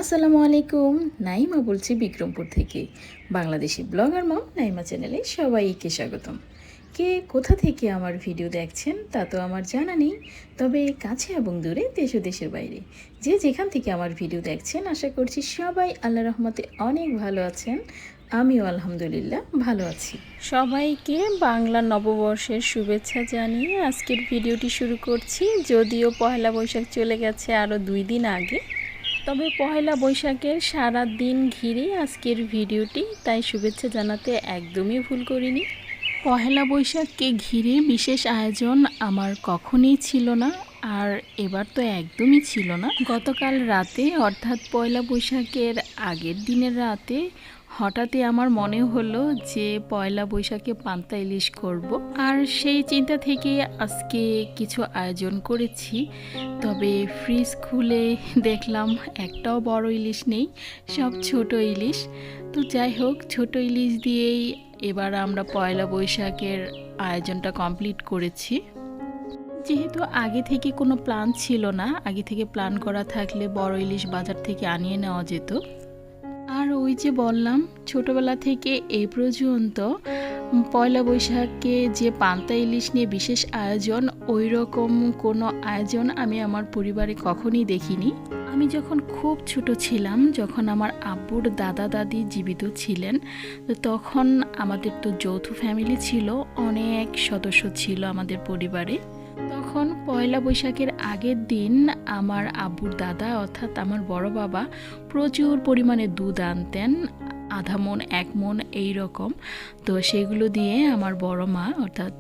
আসসালামু আলাইকুম। নাইমা বলছি বিক্রমপুর থেকে। বাংলাদেশি ব্লগার মম নাইমা চ্যানেলে সবাইকে স্বাগতম। কে কোথা থেকে আমার ভিডিও দেখছেন তা তো আমার জানা নেই, তবে কাছে এবং দূরে দেশ ও দেশের বাইরে যে যেখান থেকে আমার ভিডিও দেখছেন আশা করছি সবাই আল্লাহ রহমতে অনেক ভালো আছেন। আমিও আলহামদুলিল্লাহ ভালো আছি। সবাইকে বাংলা নববর্ষের শুভেচ্ছা জানিয়ে আজকের ভিডিওটি শুরু করছি। যদিও পয়লা বৈশাখ চলে গেছে আরও 2 দিন আগে, তবে পয়লা বৈশাখের সারা দিন ঘিরেই আজকের ভিডিওটি, তাই শুভেচ্ছা জানাতে একদমই ভুল করিনি। পয়লা বৈশাখকে ঘিরে বিশেষ আয়োজন আমার কখনোই ছিল না, আর এবার তো একদমই ছিল না। গতকাল রাতে অর্থাৎ পয়লা বৈশাখের আগের দিনের রাতে হঠাৎই আমার মনে হলো যে পয়লা বৈশাখে পান্তা ইলিশ করব, আর সেই চিন্তা থেকে আজকে কিছু আয়োজন করেছি। তবে ফ্রিজ খুলে দেখলাম একটাও বড় ইলিশ নেই, সব ছোট ইলিশ। তো যাই হোক, ছোট ইলিশ দিয়েই এবার আমরা পয়লা বৈশাখের আয়োজনটা কমপ্লিট করেছি। যেহেতু আগে থেকে কোনো প্ল্যান ছিল না, আগে থেকে প্ল্যান করা থাকলে বড় ইলিশ বাজার থেকে আনিয়ে নেওয়া যেত। আর ওই যে বললাম, ছোটবেলা থেকে এই পর্যন্ত পয়লা বৈশাখে যে পান্তা ইলিশ নিয়ে বিশেষ আয়োজন, ওই রকম কোনো আয়োজন আমি আমার পরিবারে কখনই দেখিনি। আমি যখন খুব ছোট ছিলাম, যখন আমার আব্বুর দাদা দাদি জীবিত ছিলেন, তো তখন আমাদের তো যৌথ ফ্যামিলি ছিল, অনেক সদস্য ছিল আমাদের পরিবারে। তখন পয়লা বৈশাখের আগের দিন আমার আব্বুর দাদা অর্থাৎ আমার বড় বাবা প্রচুর পরিমাণে দুধ আনতেন, আধা মণ 1 মণ এই রকম। তো সেগুলো দিয়ে আমার বড় মা অর্থাৎ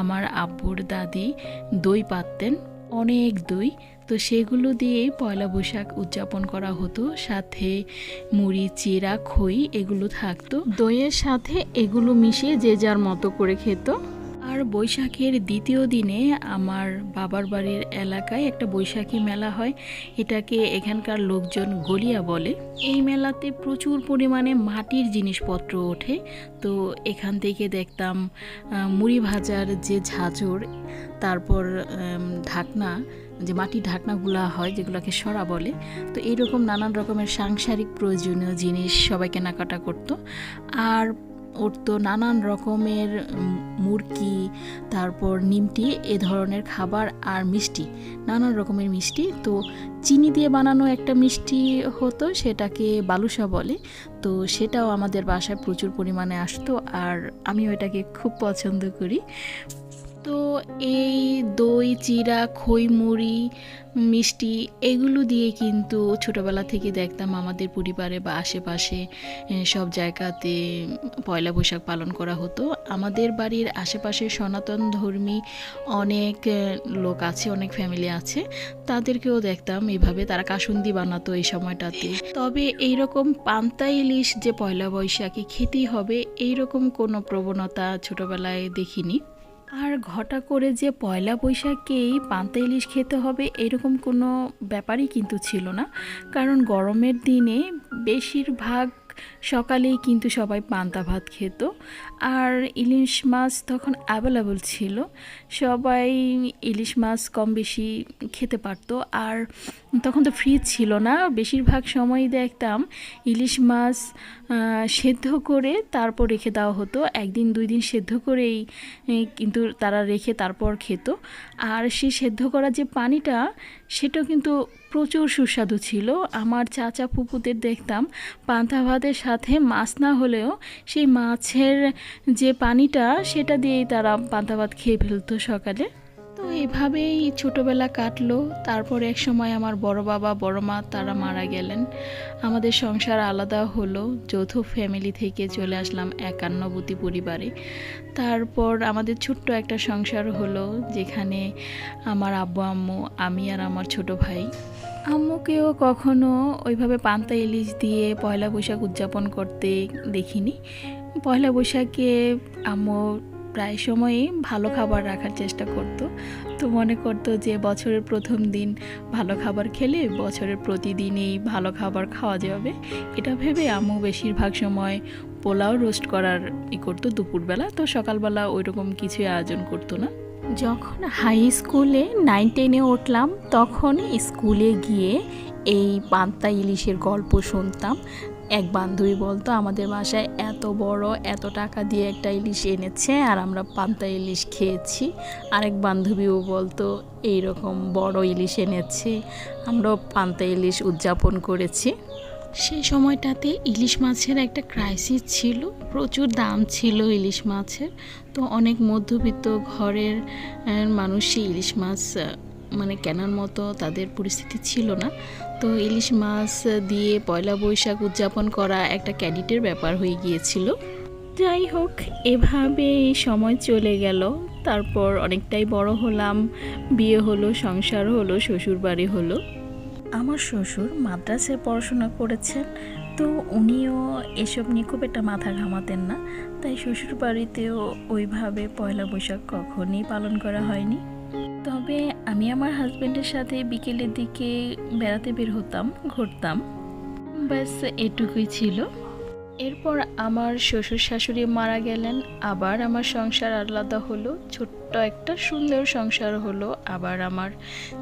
আমার আব্বুর দাদি দই পাততেন, অনেক দই। তো সেগুলো দিয়েই পয়লা বৈশাখ উদযাপন করা হতো। সাথে মুড়ি, চিড়া, খই এগুলো থাকতো। দইয়ের সাথে এগুলো মিশিয়ে যে যার মতো করে খেত। আর বৈশাখের দ্বিতীয় দিনে আমার বাবার বাড়ির এলাকায় একটা বৈশাখী মেলা হয়, এটাকে এখানকার লোকজন গলিয়া বলে। এই মেলাতে প্রচুর পরিমাণে মাটির জিনিসপত্র ওঠে। তো এখান থেকে দেখতাম মুড়ি ভাজার যে ঝাঁঝর, তারপর ঢাকনা, যে মাটির ঢাকনাগুলো হয় যেগুলোকে সরা বলে, তো এইরকম নানান রকমের সাংসারিক প্রয়োজনীয় জিনিস সবাই কেনাকাটা করতো। আর উঠতো নানান রকমের মুরগি, তারপর নিমটি, এ ধরনের খাবার, আর মিষ্টি, নানান রকমের মিষ্টি। তো চিনি দিয়ে বানানো একটা মিষ্টি হতো, সেটাকে বালুশা বলে। তো সেটাও আমাদের বাসায় প্রচুর পরিমাণে আসতো, আর আমিও এটাকে খুব পছন্দ করি। তো এই দই, চিড়া, খই, মুড়ি, মিষ্টি এগুলো দিয়ে কিন্তু ছোটোবেলা থেকে দেখতাম আমাদের পরিবারে বা আশেপাশে সব জায়গাতে পয়লা বৈশাখ পালন করা হতো। আমাদের বাড়ির আশেপাশে সনাতন ধর্মী অনেক লোক আছে, অনেক ফ্যামিলি আছে, তাদেরকেও দেখতাম এভাবে তারা কাসুন্দি বানাতো এই সময়টাতে। তবে এইরকম পান্তা ইলিশ যে পয়লা বৈশাখে খেতেই হবে এইরকম কোনো প্রবণতা ছোটোবেলায় দেখিনি। আর ঘটা করে যে পয়লা বৈশাখেই পান্তা ইলিশ খেতে হবে এরকম কোনো ব্যাপারই কিন্তু ছিল না, কারণ গরমের দিনে বেশিরভাগ সকালেই কিন্তু সবাই পান্তা ভাত খেত। আর ইলিশ মাছ তখন অ্যাভেলেবল ছিল, সবাই ইলিশ মাছ কম বেশি খেতে পারতো। আর তখন তো ফ্রিজ ছিল না, বেশিরভাগ সময়ই দেখতাম ইলিশ মাছ সেদ্ধ করে তারপর রেখে দেওয়া হতো, 1 দিন 2 দিন সেদ্ধ করেই কিন্তু তারা রেখে তারপর খেত। আর সেই সেদ্ধ করা যে পানিটা, সেটাও কিন্তু প্রচুর সুস্বাদু ছিল। আমার চাচা ফুপুদের দেখতাম পান্তা ভাতের সাথে মাছ না হলেও সেই মাছের যে পানিটা, সেটা দিয়েই তারা পান্তা ভাত খেয়ে ফেলতো সকালে। তো এভাবেই ছোটোবেলা কাটলো। তারপর এক সময় আমার বড় বাবা বড় মা তারা মারা গেলেন, আমাদের সংসার আলাদা হলো, যৌথ ফ্যামিলি থেকে চলে আসলাম একান্নবর্তী পরিবারে। তারপর আমাদের ছোট্ট একটা সংসার হলো, যেখানে আমার আব্বু আম্মু, আমি আর আমার ছোট ভাই। আম্মুকেও কখনো ওইভাবে পান্তা ইলিশ দিয়ে পয়লা বৈশাখ উদযাপন করতে দেখিনি। পয়লা বৈশাখে আম্মু প্রায় সময়ই ভালো খাবার রাখার চেষ্টা করত। তো মনে করতো যে বছরের প্রথম দিন ভালো খাবার খেলে বছরের প্রতিদিনই ভালো খাবার খাওয়া যাবে, এটা ভেবে আম্মু বেশিরভাগ সময় পোলাও রোস্ট করার করতো দুপুরবেলা। তো সকালবেলা ওইরকম কিছুই আয়োজন করতো না। যখন হাই স্কুলে 9-10-এ উঠলাম, তখন স্কুলে গিয়ে এই পান্তা ইলিশের গল্প শুনতাম। এক বান্ধবী বলতো আমাদের বাসায় এত বড় এত টাকা দিয়ে একটা ইলিশ এনেছে আর আমরা পান্তা ইলিশ খেয়েছি। আরেক বান্ধবীও বলতো এইরকম বড় ইলিশ এনেছে, আমরাও পান্তা ইলিশ উদযাপন করেছি। সেই সময়টাতে ইলিশ মাছের একটা ক্রাইসিস ছিল, প্রচুর দাম ছিল ইলিশ মাছের। তো অনেক মধ্যবিত্ত ঘরের মানুষই ইলিশ মাছ কেনার মতো তাদের পরিস্থিতি ছিল না। তো ইলিশ মাছ দিয়ে পয়লা বৈশাখ উদযাপন করা একটা ক্যাডিটের ব্যাপার হয়ে গিয়েছিল। যাই হোক, এভাবে সময় চলে গেল। তারপর অনেকটাই বড় হলাম, বিয়ে হলো, সংসার হলো, শ্বশুর বাড়ি হলো। আমার শ্বশুর মাদ্রাসায় পড়াশোনা করেছেন, তো উনিও এসব নিয়ে খুব একটা মাথা ঘামাতেন না। তাই শ্বশুর বাড়িতেও ওইভাবে পয়লা বৈশাখ কখনই পালন করা হয়নি। তবে আমি আমার হাজব্যান্ডের সাথে বিকেলের দিকে বেড়াতে বের হতাম, ঘুরতাম, ব্যাস এটুকুই ছিল। এরপর আমার শ্বশুর শাশুড়ি মারা গেলেন, আবার আমার সংসার আলাদা হলো, ছোট্ট একটা সুন্দর সংসার হলো আবার আমার,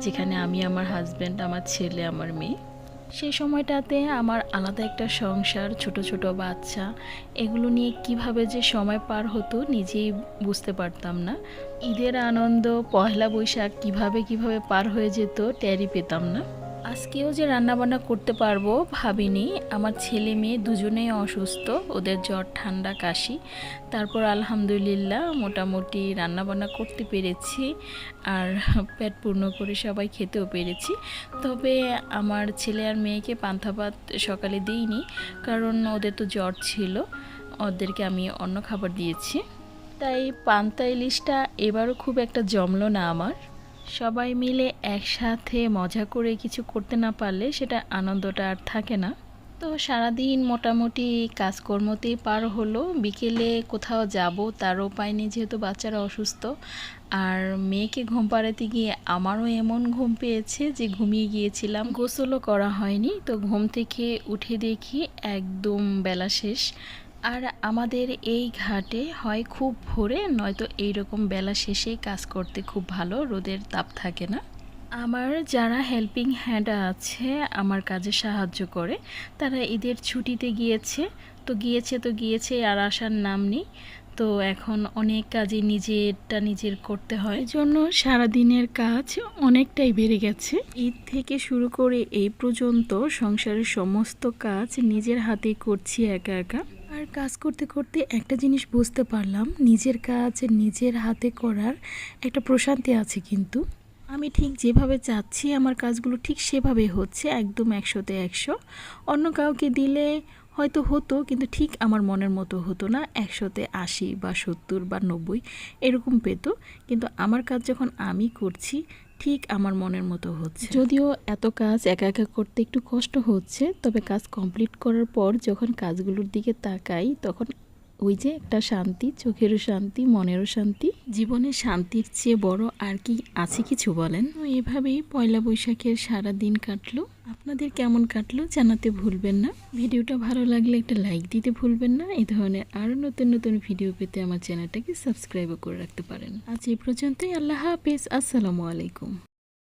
যেখানে আমি, আমার হাজব্যান্ড, আমার ছেলে, আমার মেয়ে। সেই সময়টাতে আমার আলাদা একটা সংসার, ছোট ছোট বাচ্চা, এগুলো নিয়ে কিভাবে যে সময় পার হতো নিজেই বুঝতে পারতাম না। ঈদের আনন্দ, পয়লা বৈশাখ কিভাবে পার হয়ে যেত টেরই পেতাম না। আজকেও যে রান্নাবান্না করতে পারবো ভাবিনি। আমার ছেলে মেয়ে দুজনেই অসুস্থ, ওদের জ্বর, ঠান্ডা, কাশি। তারপর আলহামদুলিল্লাহ মোটামুটি রান্নাবান্না করতে পেরেছি আর পেট পূর্ণ করে সবাই খেতেও পেরেছি। তবে আমার ছেলে আর মেয়েকে পান্তা ভাত সকালে দিইনি, কারণ ওদের তো জ্বর ছিল, ওদেরকে আমি অন্য খাবার দিয়েছি। তাই পান্তা ইলিশটা এবারও খুব একটা জমলো না আমার। সবাই মিলে একসাথে মজা করে কিছু করতে না পারলে সেটা আনন্দটা আর থাকে না। তো সারাদিন মোটামুটি কাজকর্মতেই পার হলো। বিকেলে কোথাও যাব তার উপায় নেই, যেহেতু বাচ্চারা অসুস্থ। আর মেয়েকে ঘুম পাড়াতে গিয়ে আমারও এমন ঘুম পেয়েছে যে ঘুমিয়ে গিয়েছিলাম, গোসলও করা হয়নি। তো ঘুম থেকে উঠে দেখি একদম বেলা শেষ। আর আমাদের এই ঘাটে হয় খুব ভোরে, নয়তো এইরকম বেলা শেষেই কাজ করতে খুব ভালো, রোদের তাপ থাকে না। আমার যারা হেল্পিং হ্যান্ড আছে আমার কাজে সাহায্য করে, তারা ঈদের ছুটিতে গিয়েছে, তো গিয়েছে আর আসার নাম নেই। তো এখন অনেক কাজই নিজেরটা নিজের করতে হয়, এজন্য সারাদিনের কাজ অনেকটাই বেড়ে গেছে। ঈদ থেকে শুরু করে এই পর্যন্ত সংসারের সমস্ত কাজ নিজের হাতেই করছি একা একা। আর কাজ করতে করতে একটা জিনিস বুঝতে পারলাম, নিজের কাজ নিজের হাতে করার একটা প্রশান্তি আছে। কিন্তু আমি ঠিক যেভাবে চাচ্ছি আমার কাজগুলো ঠিক সেভাবে হচ্ছে, একদম 100-তে 100। অন্য কাউকে দিলে হয়তো হতো, কিন্তু ঠিক আমার মনের মতো হতো না, 100-তে 80 বা 70 বা 90 এরকম পেতো। কিন্তু আমার কাজ যখন আমি করছি ঠিক আমার মনের মতো হচ্ছে। যদিও এত কাজ একা একা করতে একটু কষ্ট হচ্ছে, তবে কাজ কমপ্লিট করার পর যখন কাজগুলোর দিকে তাকাই তখন ওই যে একটা শান্তি, চোখেরও শান্তি, মনেরও শান্তি। জীবনে শান্তির চেয়ে বড় আর কি আছে কিছু বলেন? তো এভাবেই পয়লা বৈশাখের সারা দিন কাটলো। আপনাদের কেমন কাটলো জানাতে ভুলবেন না। ভিডিওটা ভালো লাগলে একটা লাইক দিতে ভুলবেন না। এই ধরনের আরও নতুন নতুন ভিডিও পেতে আমার চ্যানেলটাকে সাবস্ক্রাইবও করে রাখতে পারেন। আজ এই পর্যন্তই। আল্লাহ হাফেজ, আসসালামু আলাইকুম।